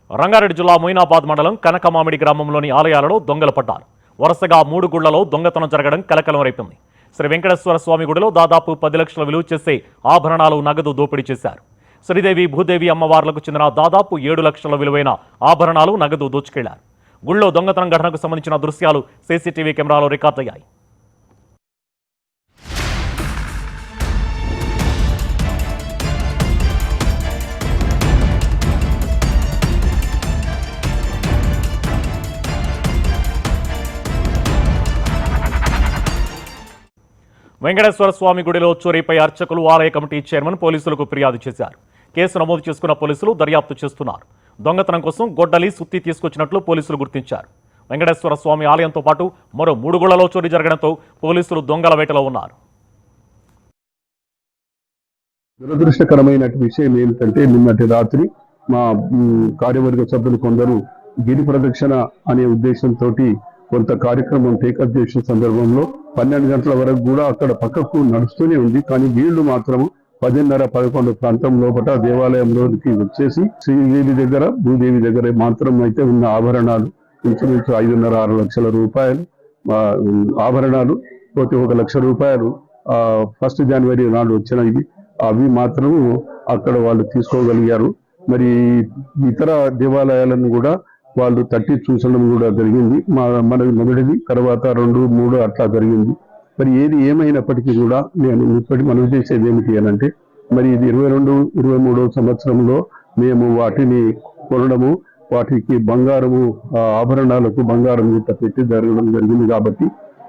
రంగారెడ్డి జిల్లా మొయినాబాద్ మండలం కనకమామిడి గ్రామంలోని ఆలయాలలో దొంగలు పడ్డారు. వరుసగా 3 గుళ్లలో దొంగతనం జరగడం కలకలం రేపింది. శ్రీ వెంకటేశ్వర స్వామి గుడిలో దాదాపు 10 లక్షల విలువ చేసే ఆభరణాలు నగదు దోపిడీ చేశారు. శ్రీదేవి భూదేవి అమ్మవార్లకు చెందిన దాదాపు 7 లక్షల విలువైన ఆభరణాలు నగదు దోచుకెళ్లారు. గుళ్లో దొంగతనం ఘటనకు సంబంధించిన దృశ్యాలు సీసీటీవీ కెమెరాలో రికార్డయ్యాయి. వెంకటేశ్వర స్వామి గుడిలో చోరీపై అర్చకులు, ఆలయ కమిటీ చైర్మన్ పోలీసులకు ఫిర్యాదు చేశారు. కేసు నమోదు చేసుకున్న పోలీసులు దర్యాప్తు చేస్తున్నారు. దొంగతనం కోసం గొడ్డలి, సుత్తి తీసుకొచ్చినట్లు పోలీసులు గుర్తించారు. వెంకటేశ్వర స్వామి ఆలయంతో పాటు మరో 3 గుళ్లలో చోరీ జరగడంతో పోలీసులు దొంగల వేటలో ఉన్నారు. దురదృష్టకరమైన విషయం ఏమిటంటే నిన్నటి రాత్రి మా కార్యవర్గ సభ్యులు కొందరు గిరి ప్రదక్షిణ అనే ఉద్దేశంతో కొంత కార్యక్రమం టేకప్ చేసిన సందర్భంలో 12 గంటల వరకు కూడా అక్కడ పక్కకు నడుస్తూనే ఉంది. కానీ వీళ్ళు మాత్రం 10:30-11 ప్రాంతం లోపల దేవాలయంలోకి వచ్చేసి శ్రీదేవి దగ్గర, భూదేవి దగ్గర మాత్రం అయితే ఉన్న ఆభరణాలు ఇంచుమించు 5.5-6 లక్షల రూపాయలు ఆభరణాలు, పోతే 1 లక్ష రూపాయలు 1 జనవరి నాడు వచ్చినవి, అవి మాత్రం అక్కడ వాళ్ళు తీసుకోగలిగారు. మరి ఇతర దేవాలయాలను కూడా వాళ్ళు తట్టి చూసడం కూడా జరిగింది. మనది మొదటిది, తర్వాత 2, 3 అట్లా జరిగింది. మరి ఏది ఏమైనప్పటికీ కూడా నేను ఇప్పటి మనవి చేసేది ఏమిటి అనంటే, మరి ఇది 22-23 సంవత్సరంలో మేము వాటిని కొనడము, వాటికి బంగారము, ఆభరణాలకు బంగారం గిట్ట పెట్టి జరగడం జరిగింది. కాబట్టి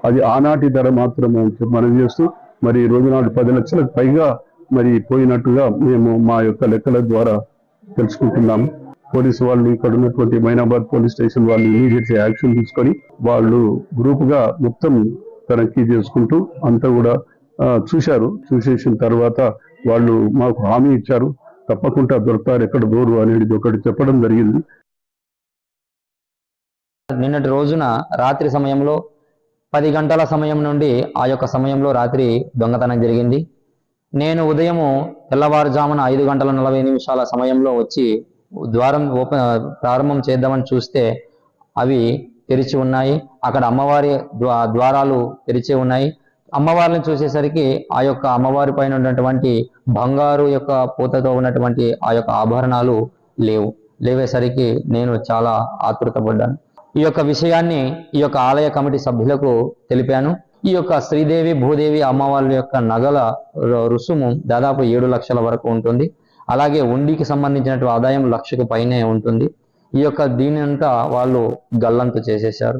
అది ఆనాటి ధర మాత్రమే మనవి చేస్తూ, మరి రోజు నాడు 10 లక్షలకు పైగా మరి పోయినట్టుగా మేము మా యొక్క లెక్కల ద్వారా తెలుసుకుంటున్నాము. పోలీసు వాళ్ళు, ఇక్కడ ఉన్నటువంటి మొయినాబాద్ పోలీస్ స్టేషన్ వాళ్ళు ఇమీడియట్లీ యాక్షన్ తీసుకొని వాళ్ళు గ్రూప్గా మొత్తం తనిఖీ చేసుకుంటూ అంతా కూడా చూశారు. చూసేసిన తర్వాత వాళ్ళు మాకు హామీ ఇచ్చారు, తప్పకుండా దొరుకుతారు, ఎక్కడ దూరు అనేది ఒకటి చెప్పడం జరిగింది. నిన్నటి రోజున రాత్రి సమయంలో 10 గంటల సమయం నుండి ఆ యొక్క సమయంలో రాత్రి దొంగతనం జరిగింది. నేను ఉదయము తెల్లవారుజామున 5:40 సమయంలో వచ్చి ద్వారం ప్రారంభం చేద్దామని చూస్తే అవి తెరిచి ఉన్నాయి. అక్కడ అమ్మవారి ద్వారాలు తెరిచి ఉన్నాయి. అమ్మవారిని చూసేసరికి ఆ యొక్క అమ్మవారి పైన ఉన్నటువంటి బంగారు యొక్క పూతతో ఉన్నటువంటి ఆ యొక్క ఆభరణాలు లేవేసరికి నేను చాలా ఆతృతపడ్డాను. ఈ యొక్క విషయాన్ని ఈ యొక్క ఆలయ కమిటీ సభ్యులకు తెలిపాను. ఈ యొక్క శ్రీదేవి భూదేవి అమ్మవారి యొక్క నగల రుసుము దాదాపు 7 లక్షల వరకు ఉంటుంది. అలాగే ఉండికి సంబంధించినటువంటి ఆదాయం 1 లక్షకు పైనే ఉంటుంది. ఈ యొక్క దీని అంతా వాళ్ళు గల్లంతు చేసేశారు.